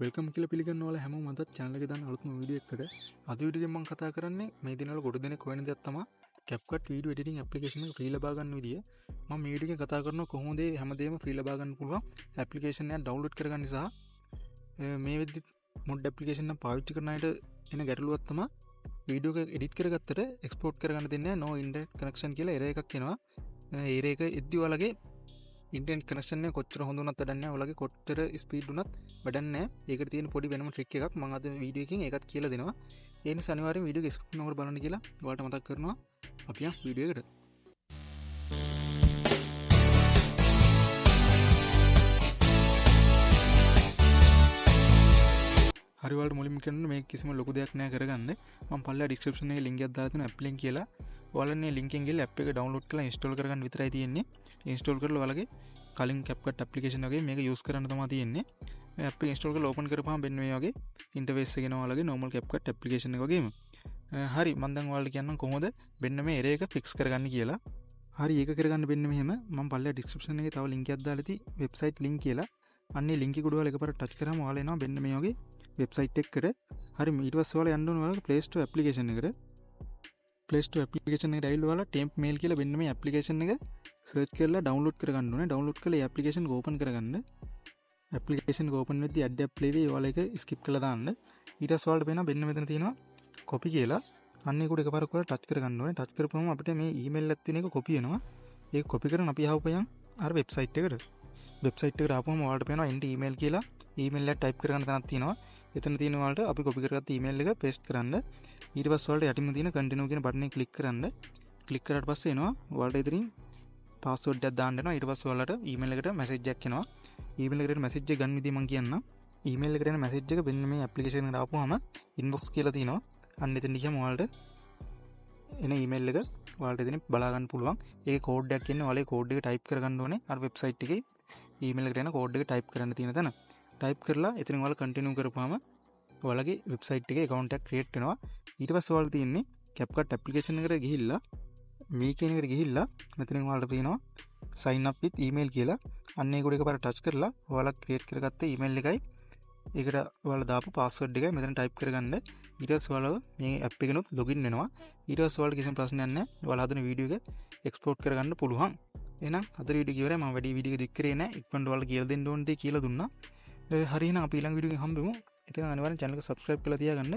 Welcome කියලා පිළිගන්න ඕලා හැමෝම අදත් channel එකේ දාන අලුත්ම වීඩියෝ එකකට. අද වීඩියෝ එකෙන් මම කතා කරන්නේ මේ දිනවල ගොඩ දෙනෙක් හොයන දෙයක් තමයි CapCut video editing application එක free ලබා ගන්න විදිය. මම මේ වීඩියෝ එකෙන් කතා කරනවා කොහොමද හැමදේම free ලබා ගන්න පුළුවන් application එක download කරගන්න සහ මේ විදිහට mod application එක පාවිච්චි කරන අයට එන ගැටලුවක් තමයි වීඩියෝ එක edit කරගත්තට export කරගන්න දෙන්නේ no internet connection කියලා error එකක් එනවා. error එක එද්දි ඔයාලගේ ඉන්ටර්නෙට් කනෙක්ෂන් එක කොච්චර හොඳ වුණත් වැඩක් නැහැ. ඔයාලගේ කොච්චර ස්පීඩ් වුණත් වැඩක් නැහැ. ඒකට තියෙන පොඩි වෙනම ට්‍රික් එකක් මම අද වීඩියෝ එකකින් ඒකත් කියලා දෙනවා. ඒ නිසා අනිවාර්යෙන් වීඩියෝ එක ස්කිප් නොකර බලන්න කියලා ඔයාලට මතක් කරනවා. අපි යමු වීඩියෝ එකට. හරි ඔයාලට මුලින්ම කරන්න මේක කිසිම ලොකු දෙයක් නෑ කරගන්න. මම පල්ලා ඩිස්ක්‍රිප්ෂන් එකේ ලින්ක් එකක් දාලා තියෙනවා app link කියලා. ඔයාලා මේ ලින්ක් එකෙන් ගිහලා app එක download කරලා install කරගන්න විතරයි තියෙන්නේ. install කරලා ඔයාලගේ කලින් CapCut application එකේ මේක use කරන්න තමයි තියෙන්නේ. මේ app එක install කරලා open කරපුවාම මෙන්න මේ වගේ interface එක එනවා ඔයාලගේ normal CapCut application එක වගේම. හරි මම දැන් ඔයාලට කියන්නම් කොහොමද මෙන්න මේ error එක fix කරගන්න කියලා. හරි ඒක කරගන්න වෙන්න මෙහෙම මම පල්ලා description එකේ තව link එකක් දාලා තියෙයි website link කියලා. අන්නේ link එක උඩ ඔයාලා එකපාරට touch කරාම ඔයාලා එනවා මෙන්න මේ වගේ website එකකට. හරි ඊට පස්සේ ඔයාලා යන්න ඕනේ ඔයාලගේ Play Store application එකට. Play Store application එකට ඇවිල්ලා ඔයාලා temp mail කියලා මෙන්න මේ application එක search කරලා download කරගන්න ඕනේ. download කරලා මේ application එක open කරගන්න. application එක open වෙද්දී add app play වේ ඔයාලා එක skip කරලා දාන්න. ඊට පස්සේ ඔයාලට පේනවා මෙන්න මෙතන තියෙනවා copy කියලා. අන්න ඒක උඩ එකපාරක් ඔයාලා touch කරගන්න ඕනේ. touch කරපුවම අපිට මේ email එකක් තියෙන එක copy වෙනවා. ඒක copy කරන් අපි ආවපයන් අර website එකට. website එකට ආපුවම ඔයාලට පේනවා end email කියලා email එක type කරගන්න තැනක් තියෙනවා. එතන තියෙන ඔයාලට අපි copy කරගත්ත email එක paste කරන්න. ඊට පස්සේ ඔයාලට යටින්ම තියෙන continue කියන button එක click කරන්න. click කරාට පස්සේ එනවා ඔයාලට ඉතින් password එකක් දාන්න එනවා. ඊට පස්සේ ඔයාලට email එකට message එකක් එනවා. email එකට message එක ගන්න විදිහ මම කියන්නම්. email එකට එන message එක වෙන්න මේ application එකට ආපුවාම inbox කියලා තියෙනවා. අන්න එතන ගියම ඔයාලට එන email එක ඔයාලට එතන බලා ගන්න පුළුවන්. ඒකේ code එකක් එන්නේ ඔයාලේ code එක type කරගන්න ඕනේ. අර website එකේ email එකට එන code එක type කරන්න තියෙන තැන. type කරලා එතනින් ඔයාලා continue කරපුවාම ඔයාලගේ website එකේ account එකක් create වෙනවා. ඊට පස්සේ ඔයාලට තියෙන්නේ CapCut application එකට ගිහිල්ලා මේ කියන එකට ගිහිල්ලා මෙතනින් ඔයාලට තියෙනවා sign up with email කියලා. අන්න ඒක උඩ එකපාර touch කරලා ඔයාලා create කරගත්ත email එකයි ඒකට ඔයාලා දාපු password එකයි මෙතන type කරගන්න. ඊට පස්සේ ඔයාලා මේ app එකනොත් login වෙනවා. ඊට පස්සේ ඔයාලට කිසිම ප්‍රශ්නයක් නැහැ. ඔයාලා හදන වීඩියෝ එක export කරගන්න පුළුවන්. එහෙනම් අද වීඩියෝ කිව්වරේ මම වැඩි වීඩියෝ එක දික් කරේ නැහැ. ඉක්මනට ඔයාලා කියලා දෙන්න ඕන දේ කියලා දුන්නා. හරි එහෙනම් අපි ඊළඟ වීඩියෝ එකෙන් හම්බෙමු. ඉතින් අනිවාර්යෙන් channel එක subscribe කරලා තියාගන්න.